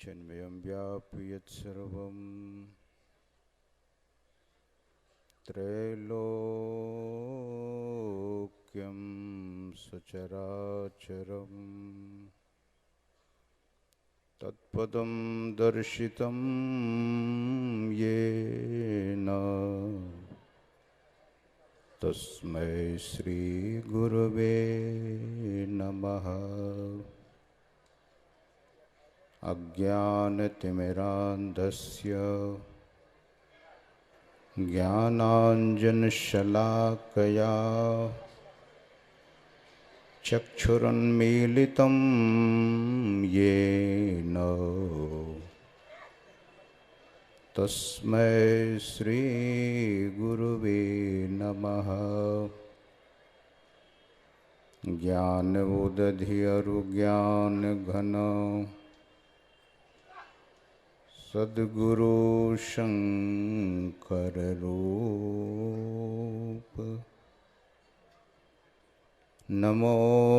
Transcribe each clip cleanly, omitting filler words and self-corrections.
चिन्मयं व्याप्य यत्सर्वं त्रैलोक्यं सचराचरं तत्पदं दर्शितं येन तस्मै श्रीगुरवे नमः। अज्ञानतिमिरान्धस्य ज्ञानाञ्जनशलाकया चक्षुरुन्मीलितं येन तस्मै श्रीगुरुवे नमः। ज्ञानोदधिरुज्ञानघन सद्गुरु शंकर रूप नमो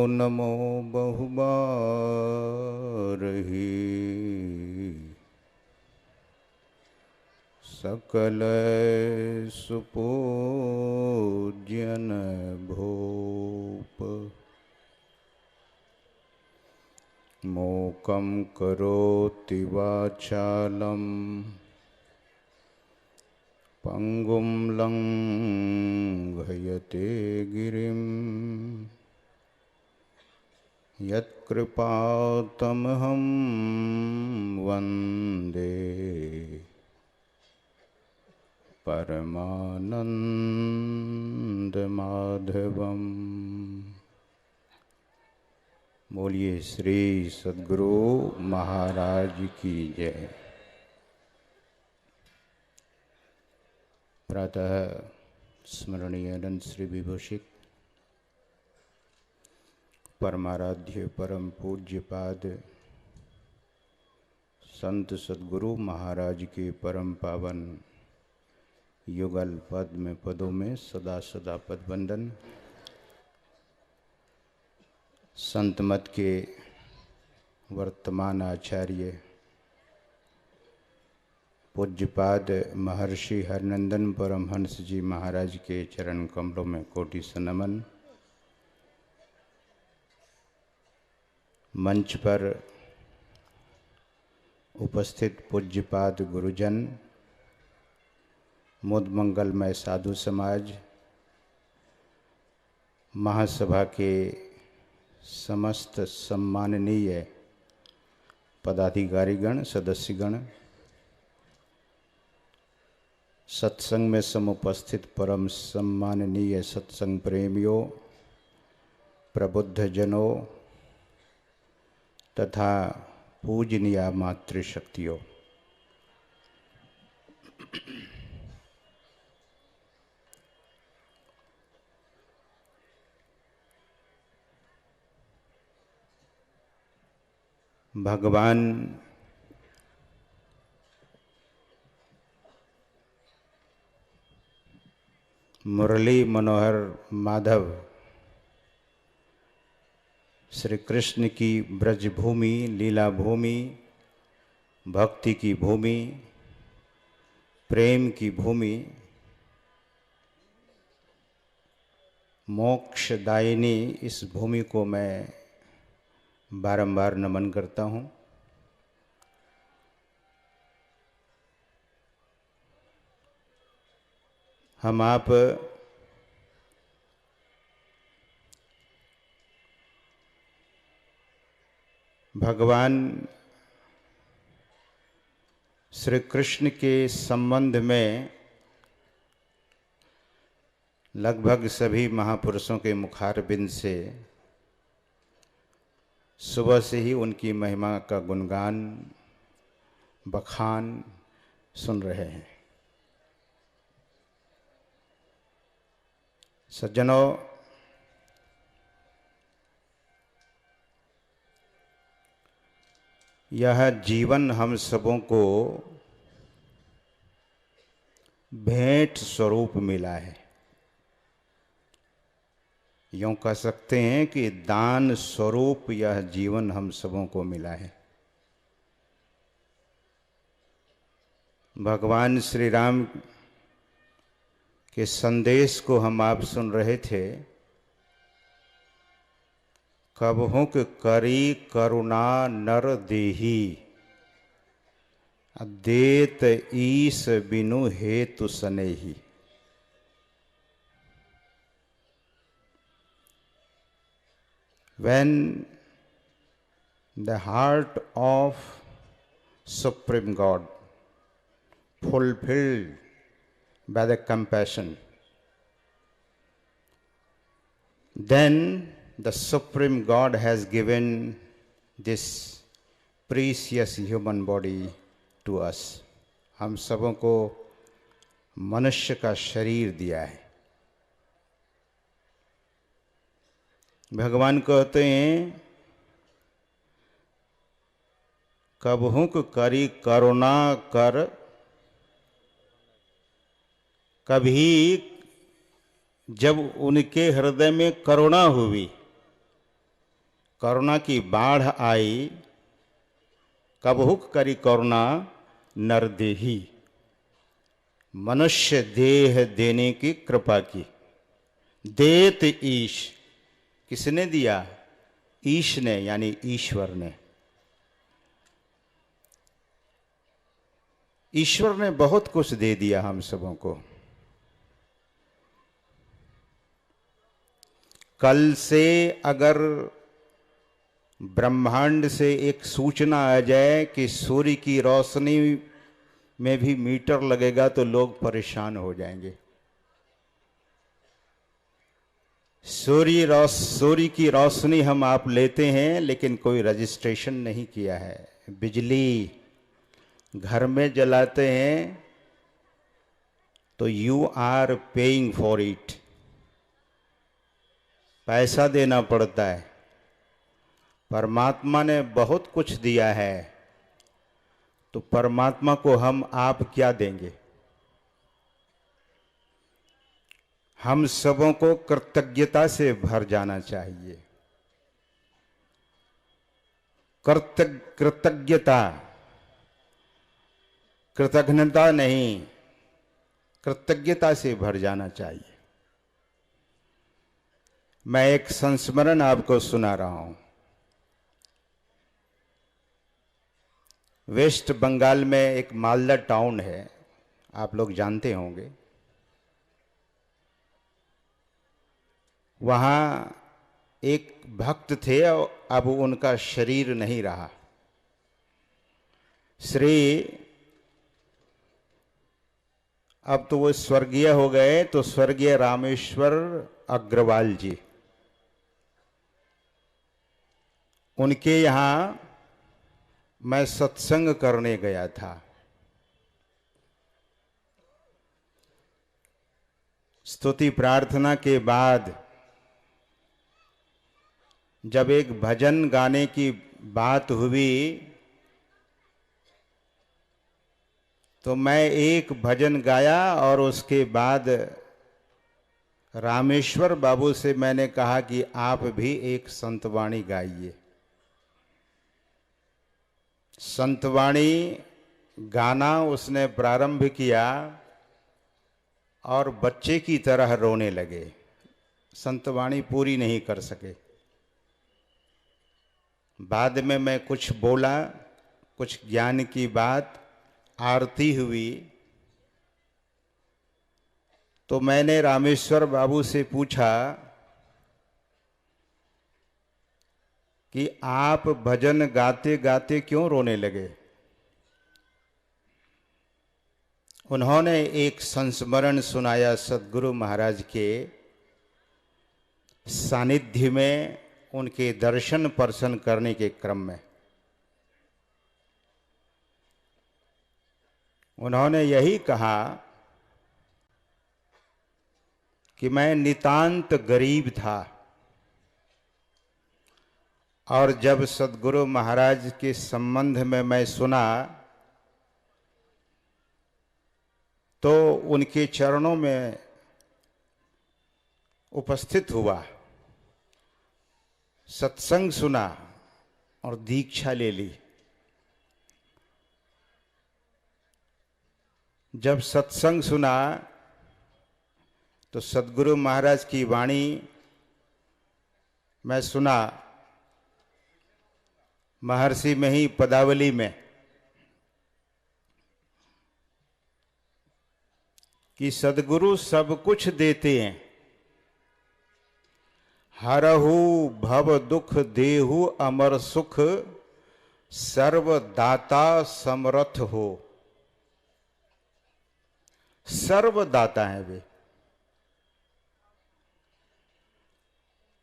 नमो बहुबारही सकल सुपूज्यन भूप मूकं करोति वाचालं पंगुं लंघयते गिरिं यत्कृपातमहं वन्दे परमानंदमाधवम्। बोलिए श्री सद्गुरु महाराज की जय। प्रातः स्मरणीय अनंत श्री विभूषित परमाराध्य परम पूज्य पाद संत सद्गुरु महाराज के परम पावन युगल पद में पदों में सदा सदा पद वंदन। संत मत के वर्तमान आचार्य पूज्यपाद महर्षि हरनंदन परमहंस जी महाराज के चरण कमलों में कोटि सनमन। मंच पर उपस्थित पूज्यपाद गुरुजन, मुद मंगलमय साधु समाज, महासभा के समस्त सम्माननीय पदाधिकारीगण, सदस्यगण, सत्संग में समुपस्थित परम सम्माननीय सत्संग प्रेमियों, प्रबुद्धजनों तथा पूजनीय मातृशक्तियों, भगवान मुरली मनोहर माधव श्री कृष्ण की ब्रज भूमि, लीला भूमि, भक्ति की भूमि, प्रेम की भूमि, मोक्षदायिनी इस भूमि को मैं बारंबार नमन करता हूँ। हम आप भगवान श्री कृष्ण के संबंध में लगभग सभी महापुरुषों के मुखारबिंद से सुबह से ही उनकी महिमा का गुणगान बखान सुन रहे हैं। सज्जनों, यह जीवन हम सबों को भेंट स्वरूप मिला है। यूं कह सकते हैं कि दान स्वरूप यह जीवन हम सबों को मिला है। भगवान श्री राम के संदेश को हम आप सुन रहे थे। कबहुँ करी करुणा नर देही, देत ईस बिनु हेतु सनेही। When the heart of Supreme God, fulfilled by the compassion, then the Supreme God has given this precious human body to us. हम सबों को मनुष्य का शरीर दिया है। भगवान कहते हैं कबहुँ करी करुणा कर, कभी जब उनके हृदय में करुणा हुई, करुणा की बाढ़ आई, कबहुँ करी करुणा नरदेही, मनुष्य देह देने की कृपा की। देत ईश, किसने दिया? ईश ने, यानी ईश्वर ने। ईश्वर ने बहुत कुछ दे दिया हम सबों को। कल से अगर ब्रह्मांड से एक सूचना आ जाए कि सूर्य की रोशनी में भी मीटर लगेगा तो लोग परेशान हो जाएंगे। सूर्य की रोशनी हम आप लेते हैं, लेकिन कोई रजिस्ट्रेशन नहीं किया है। बिजली घर में जलाते हैं तो you are paying for it, पैसा देना पड़ता है। परमात्मा ने बहुत कुछ दिया है, तो परमात्मा को हम आप क्या देंगे? हम सबों को कृतज्ञता से भर जाना चाहिए। कृतज्ञता, कृतज्ञता नहीं, कृतज्ञता से भर जाना चाहिए। मैं एक संस्मरण आपको सुना रहा हूं। वेस्ट बंगाल में एक मालदा टाउन है, आप लोग जानते होंगे। वहाँ एक भक्त थे, अब उनका शरीर नहीं रहा। अब तो वो स्वर्गीय हो गए, तो स्वर्गीय रामेश्वर अग्रवाल जी, उनके यहाँ मैं सत्संग करने गया था। स्तुति प्रार्थना के बाद जब एक भजन गाने की बात हुई, तो मैं एक भजन गाया और उसके बाद रामेश्वर बाबू से मैंने कहा कि आप भी एक संतवाणी गाइए। संतवाणी गाना उसने प्रारंभ किया और बच्चे की तरह रोने लगे। संतवाणी पूरी नहीं कर सके। बाद में मैं कुछ बोला, कुछ ज्ञान की बात, आरती हुई, तो मैंने रामेश्वर बाबू से पूछा कि आप भजन गाते गाते क्यों रोने लगे? उन्होंने एक संस्मरण सुनाया सद्गुरु महाराज के सानिध्य में, उनके दर्शन पर्शन करने के क्रम में। उन्होंने यही कहा कि मैं नितांत गरीब था, और जब सद्गुरु महाराज के संबंध में मैं सुना तो उनके चरणों में उपस्थित हुआ, सत्संग सुना और दीक्षा ले ली। जब सत्संग सुना तो सद्गुरु महाराज की वाणी मैं सुना महर्षि में ही पदावली में कि सद्गुरु सब कुछ देते हैं, हरहु भव दुख देहु अमर सुख, सर्वदाता समर्थ हो। सर्वदाता है वे।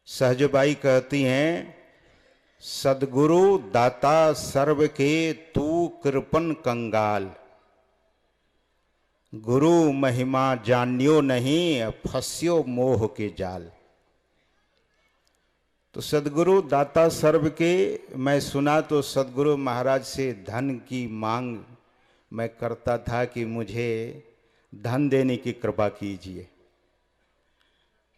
सहजबाई कहती हैं, सद्गुरु दाता सर्व के तू कृपन कंगाल, गुरु महिमा जान्यो नहीं फंस्यो मोह के जाल। तो सद्गुरु दाता सर्व के मैं सुना तो सद्गुरु महाराज से धन की मांग मैं करता था कि मुझे धन देने की कृपा कीजिए।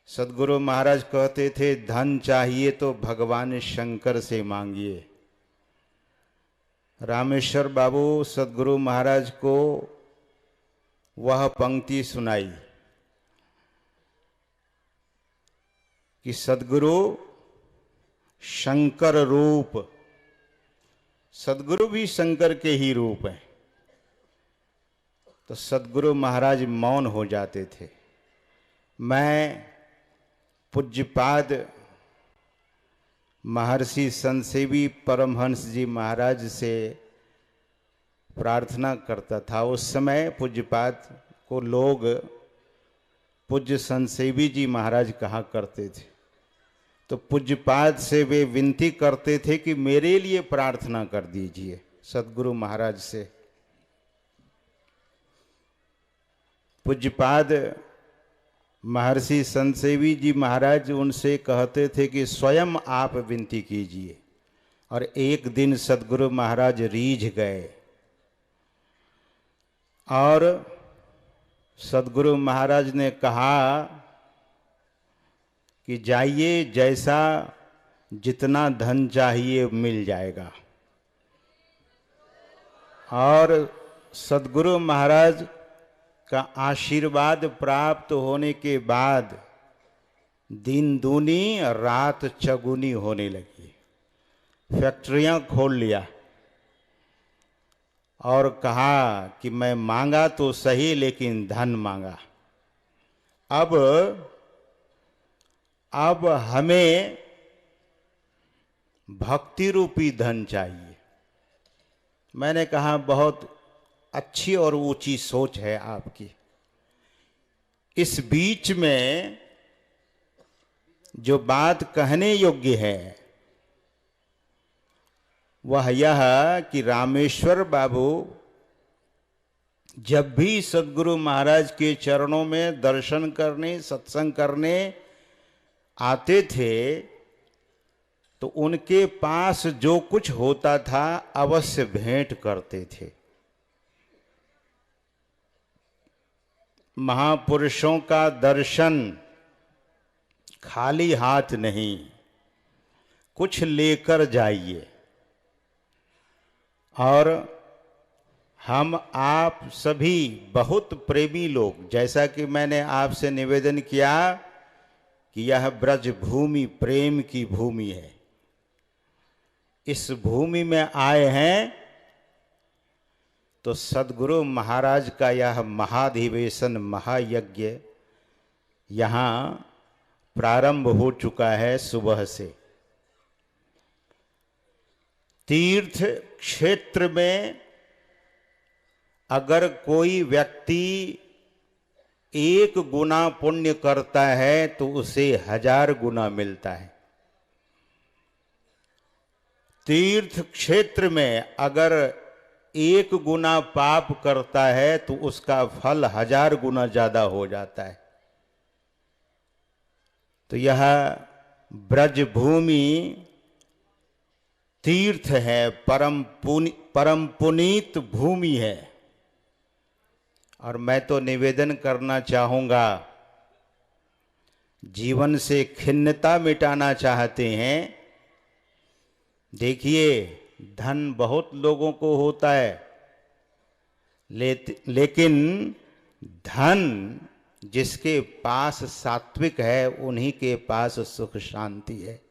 सद्गुरु महाराज कहते थे, धन चाहिए तो भगवान शंकर से मांगिए। रामेश्वर बाबू सद्गुरु महाराज को वह पंक्ति सुनाई कि सद्गुरु शंकर रूप, सद्गुरु भी शंकर के ही रूप हैं। तो सद्गुरु महाराज मौन हो जाते थे। मैं पूज्यपाद महर्षि संतसेवी परमहंस जी महाराज से प्रार्थना करता था। उस समय पूज्यपाद को लोग पूज्य संतसेवी जी महाराज कहा करते थे। तो पूज्यपाद से वे विनती करते थे कि मेरे लिए प्रार्थना कर दीजिए सद्गुरु महाराज से। पूज्यपाद महर्षि संतसेवी जी महाराज उनसे कहते थे कि स्वयं आप विनती कीजिए। और एक दिन सद्गुरु महाराज रीझ गए और सद्गुरु महाराज ने कहा कि जाइए, जैसा जितना धन चाहिए मिल जाएगा। और सद्गुरु महाराज का आशीर्वाद प्राप्त होने के बाद दिन दूनी रात चगुनी होने लगी। फैक्ट्रियां खोल लिया और कहा कि मैं मांगा तो सही लेकिन धन मांगा। अब हमें भक्ति रूपी धन चाहिए। मैंने कहा, बहुत अच्छी और ऊंची सोच है आपकी। इस बीच में जो बात कहने योग्य है वह यह कि रामेश्वर बाबू जब भी सद्गुरु महाराज के चरणों में दर्शन करने, सत्संग करने आते थे तो उनके पास जो कुछ होता था अवश्य भेंट करते थे। महापुरुषों का दर्शन खाली हाथ नहीं, कुछ लेकर जाइए। और हम आप सभी बहुत प्रेमी लोग, जैसा कि मैंने आपसे निवेदन किया कि यह ब्रज भूमि प्रेम की भूमि है। इस भूमि में आए हैं तो सद्गुरु महाराज का यह महाधिवेशन, महायज्ञ यहाँ प्रारंभ हो चुका है सुबह से। तीर्थ क्षेत्र में अगर कोई व्यक्ति 1 गुना पुण्य करता है तो उसे 1000 गुना मिलता है। तीर्थ क्षेत्र में अगर 1 गुना पाप करता है तो उसका फल 1000 गुना ज्यादा हो जाता है। तो यह ब्रज भूमि तीर्थ है, परम पुनीत भूमि है। और मैं तो निवेदन करना चाहूंगा, जीवन से खिन्नता मिटाना चाहते हैं, देखिए धन बहुत लोगों को होता है लेकिन धन जिसके पास सात्विक है उन्हीं के पास सुख शांति है।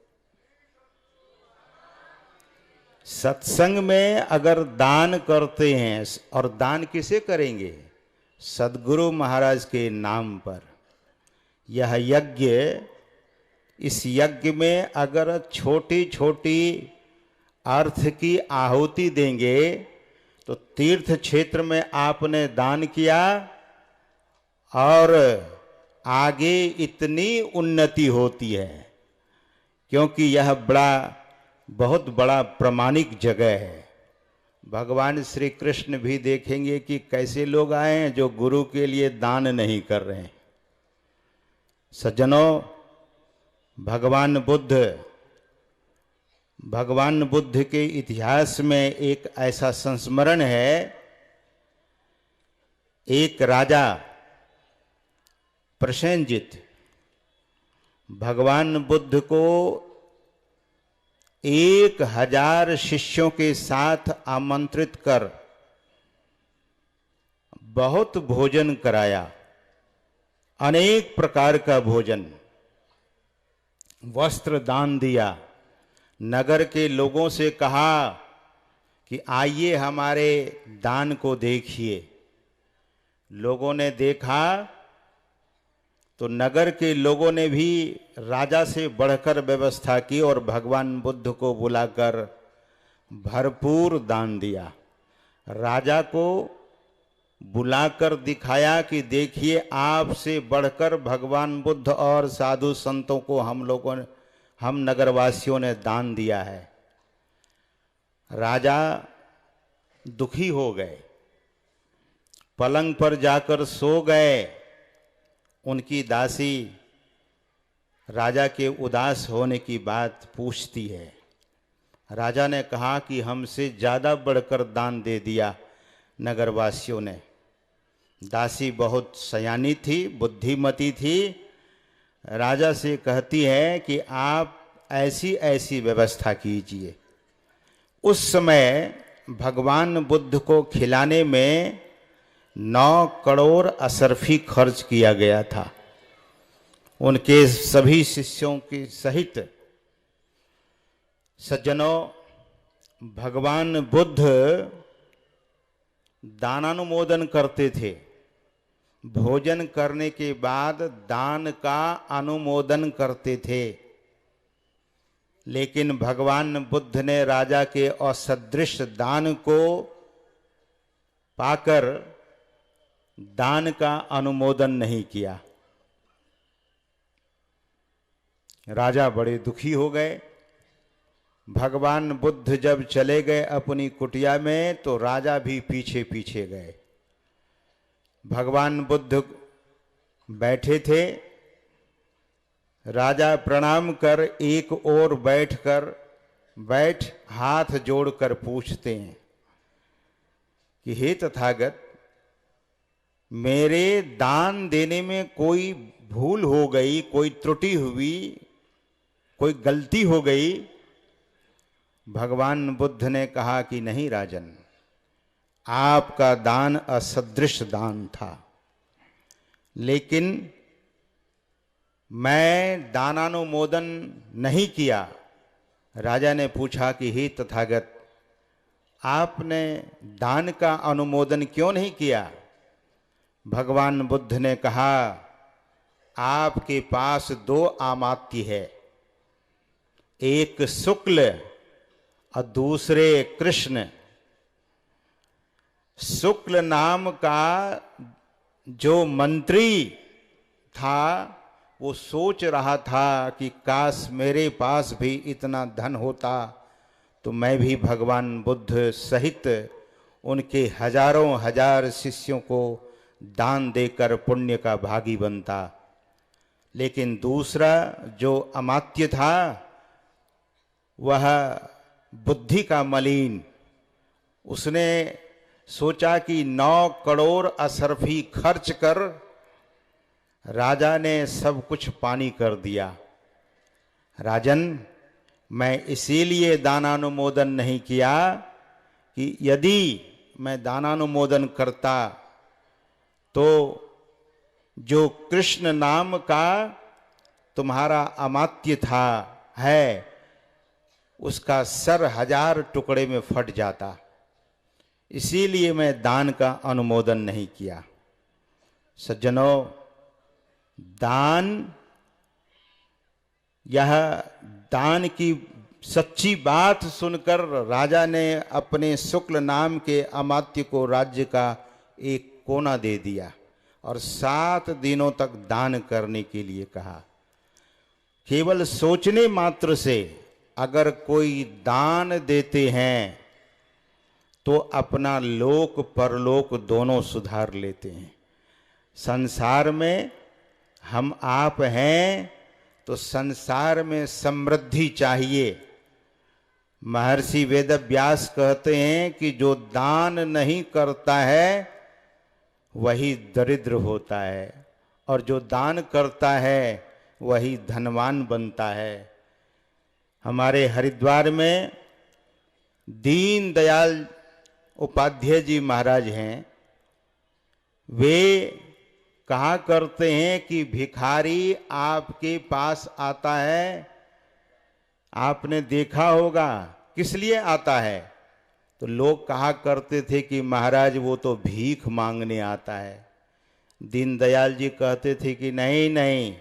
सत्संग में अगर दान करते हैं, और दान किसे करेंगे? सद्गुरु महाराज के नाम पर। यह यज्ञ, इस यज्ञ में अगर छोटी छोटी अर्थ की आहुति देंगे तो तीर्थ क्षेत्र में आपने दान किया और आगे इतनी उन्नति होती है, क्योंकि यह बहुत बड़ा प्रमाणिक जगह है। भगवान श्री कृष्ण भी देखेंगे कि कैसे लोग आए हैं जो गुरु के लिए दान नहीं कर रहे हैं। सज्जनों, भगवान बुद्ध के इतिहास में एक ऐसा संस्मरण है। एक राजा प्रसेनजित भगवान बुद्ध को 1000 शिष्यों के साथ आमंत्रित कर बहुत भोजन कराया, अनेक प्रकार का भोजन, वस्त्र दान दिया। नगर के लोगों से कहा कि आइए हमारे दान को देखिए। लोगों ने देखा तो नगर के लोगों ने भी राजा से बढ़कर व्यवस्था की और भगवान बुद्ध को बुलाकर भरपूर दान दिया। राजा को बुलाकर दिखाया कि देखिए, आपसे बढ़कर भगवान बुद्ध और साधु संतों को हम नगरवासियों ने दान दिया है। राजा दुखी हो गए, पलंग पर जाकर सो गए। उनकी दासी राजा के उदास होने की बात पूछती है। राजा ने कहा कि हमसे ज़्यादा बढ़कर दान दे दिया नगरवासियों ने। दासी बहुत सयानी थी, बुद्धिमती थी। राजा से कहती है कि आप ऐसी ऐसी व्यवस्था कीजिए। उस समय भगवान बुद्ध को खिलाने में 9 करोड़ असरफी खर्च किया गया था, उनके सभी शिष्यों के सहित। सज्जनों, भगवान बुद्ध दानानुमोदन करते थे। भोजन करने के बाद दान का अनुमोदन करते थे। लेकिन भगवान बुद्ध ने राजा के असदृश दान को पाकर दान का अनुमोदन नहीं किया। राजा बड़े दुखी हो गए। भगवान बुद्ध जब चले गए अपनी कुटिया में तो राजा भी पीछे पीछे गए। भगवान बुद्ध बैठे थे। राजा प्रणाम कर एक ओर बैठ हाथ जोड़कर पूछते हैं कि हे तथागत, मेरे दान देने में कोई भूल हो गई, कोई त्रुटि हुई, कोई गलती हो गई? भगवान बुद्ध ने कहा कि नहीं राजन, आपका दान असदृश दान था, लेकिन मैं दानानुमोदन नहीं किया। राजा ने पूछा कि हे तथागत, आपने दान का अनुमोदन क्यों नहीं किया? भगवान बुद्ध ने कहा, आपके पास 2 अमात्य है, एक शुक्ल और दूसरे कृष्ण। शुक्ल नाम का जो मंत्री था वो सोच रहा था कि काश मेरे पास भी इतना धन होता तो मैं भी भगवान बुद्ध सहित उनके हजारों हजार शिष्यों को दान देकर पुण्य का भागी बनता। लेकिन दूसरा जो अमात्य था वह बुद्धि का मलिन, उसने सोचा कि 9 करोड़ असरफी खर्च कर राजा ने सब कुछ पानी कर दिया। राजन, मैं इसीलिए दानानुमोदन नहीं किया कि यदि मैं दानानुमोदन करता तो जो कृष्ण नाम का तुम्हारा अमात्य था है उसका सर 1000 टुकड़े में फट जाता, इसीलिए मैं दान का अनुमोदन नहीं किया। सज्जनों, दान, यह दान की सच्ची बात सुनकर राजा ने अपने शुक्ल नाम के अमात्य को राज्य का एक कोना दे दिया और 7 दिनों तक दान करने के लिए कहा। केवल सोचने मात्र से अगर कोई दान देते हैं तो अपना लोक परलोक दोनों सुधार लेते हैं। संसार में हम आप हैं तो संसार में समृद्धि चाहिए। महर्षि वेदव्यास कहते हैं कि जो दान नहीं करता है वही दरिद्र होता है और जो दान करता है वही धनवान बनता है। हमारे हरिद्वार में दीन दयाल उपाध्याय जी महाराज हैं, वे कहा करते हैं कि भिखारी आपके पास आता है, आपने देखा होगा किस लिए आता है? तो लोग कहा करते थे कि महाराज वो तो भीख मांगने आता है। दीनदयाल जी कहते थे कि नहीं नहीं,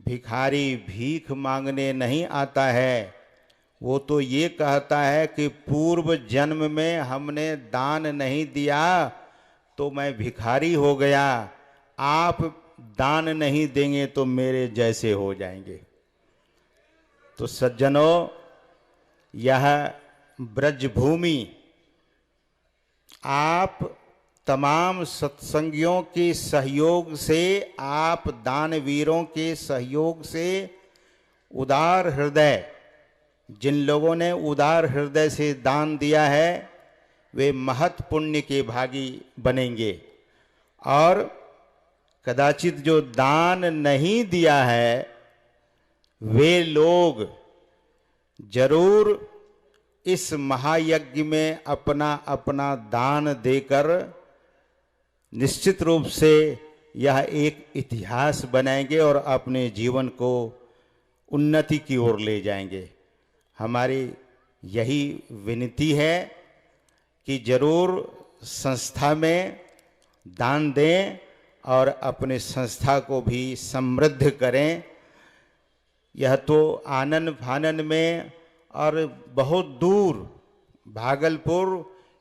भिखारी भीख मांगने नहीं आता है, वो तो ये कहता है कि पूर्व जन्म में हमने दान नहीं दिया तो मैं भिखारी हो गया, आप दान नहीं देंगे तो मेरे जैसे हो जाएंगे। तो सज्जनों, यह ब्रजभूमि आप तमाम सत्संगियों के सहयोग से, आप दानवीरों के सहयोग से, उदार हृदय, जिन लोगों ने उदार हृदय से दान दिया है वे महत पुण्य के भागी बनेंगे। और कदाचित जो दान नहीं दिया है वे लोग जरूर इस महायज्ञ में अपना अपना दान देकर निश्चित रूप से यह एक इतिहास बनाएंगे और अपने जीवन को उन्नति की ओर ले जाएंगे। हमारी यही विनती है कि जरूर संस्था में दान दें और अपने संस्था को भी समृद्ध करें। यह तो आनन फानन में और बहुत दूर भागलपुर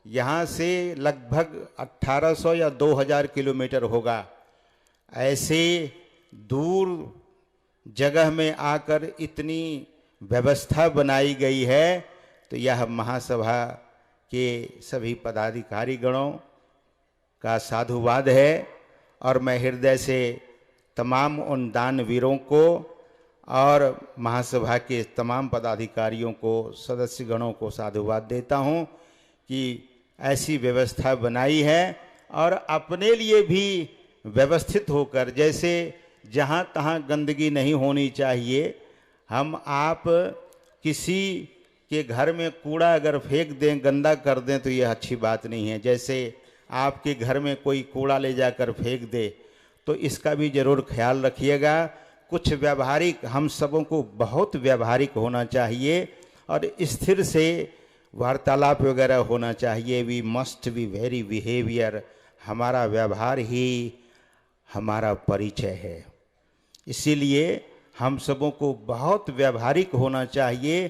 यहाँ से लगभग 1800 या 2000 किलोमीटर होगा। ऐसे दूर जगह में आकर इतनी व्यवस्था बनाई गई है तो यह महासभा के सभी पदाधिकारी गणों का साधुवाद है। और मैं हृदय से तमाम उन दानवीरों को और महासभा के तमाम पदाधिकारियों को, सदस्य गणों को साधुवाद देता हूं कि ऐसी व्यवस्था बनाई है और अपने लिए भी व्यवस्थित होकर, जैसे जहां तहां गंदगी नहीं होनी चाहिए। हम आप किसी के घर में कूड़ा अगर फेंक दें, गंदा कर दें तो यह अच्छी बात नहीं है। जैसे आपके घर में कोई कूड़ा ले जाकर फेंक दे तो इसका भी जरूर ख्याल रखिएगा। कुछ व्यवहारिक, हम सबों को बहुत व्यवहारिक होना चाहिए और स्थिर से वार्तालाप वगैरह होना चाहिए। We must be very behaviour, हमारा व्यवहार ही हमारा परिचय है। इसीलिए हम सबों को बहुत व्यवहारिक होना चाहिए।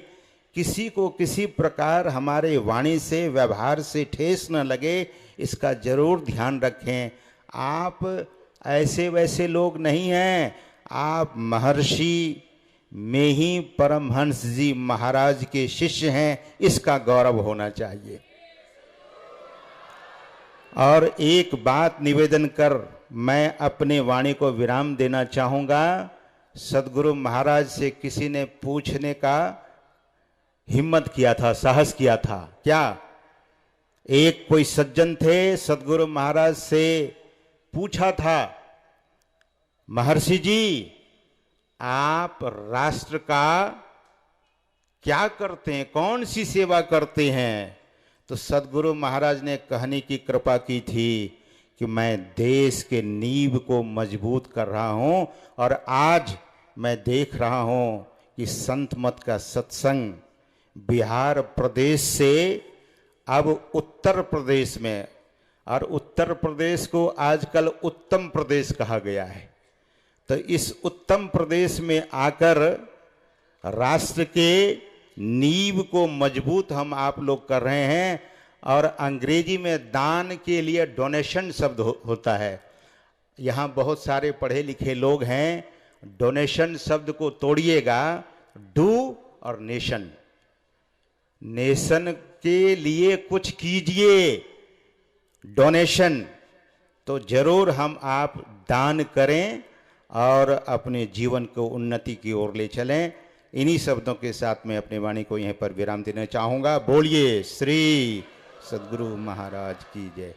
किसी को किसी प्रकार हमारे वाणी से, व्यवहार से ठेस न लगे, इसका जरूर ध्यान रखें। आप ऐसे वैसे लोग नहीं हैं, आप महर्षि में ही परमहंस जी महाराज के शिष्य हैं, इसका गौरव होना चाहिए। और एक बात निवेदन कर मैं अपने वाणी को विराम देना चाहूँगा। सदगुरु महाराज से किसी ने पूछने का हिम्मत किया था, साहस किया था। क्या? एक कोई सज्जन थे, सदगुरु महाराज से पूछा था, महर्षि जी आप राष्ट्र का क्या करते हैं, कौन सी सेवा करते हैं? तो सदगुरु महाराज ने कहने की कृपा की थी कि मैं देश के नींव को मजबूत कर रहा हूं, और आज मैं देख रहा हूं कि संत मत का सत्संग बिहार प्रदेश से अब उत्तर प्रदेश में, और उत्तर प्रदेश को आजकल उत्तम प्रदेश कहा गया है। तो इस उत्तम प्रदेश में आकर राष्ट्र के नींव को मजबूत हम आप लोग कर रहे हैं। और अंग्रेजी में दान के लिए डोनेशन शब्द होता है। यहाँ बहुत सारे पढ़े लिखे लोग हैं, डोनेशन शब्द को तोड़िएगा, डू और नेशन, नेशन के लिए कुछ कीजिए, डोनेशन। तो जरूर हम आप दान करें और अपने जीवन को उन्नति की ओर ले चलें। इन्हीं शब्दों के साथ मैं अपनी वाणी को यहीं पर विराम देना चाहूँगा। बोलिए श्री सद्गुरु महाराज की जय।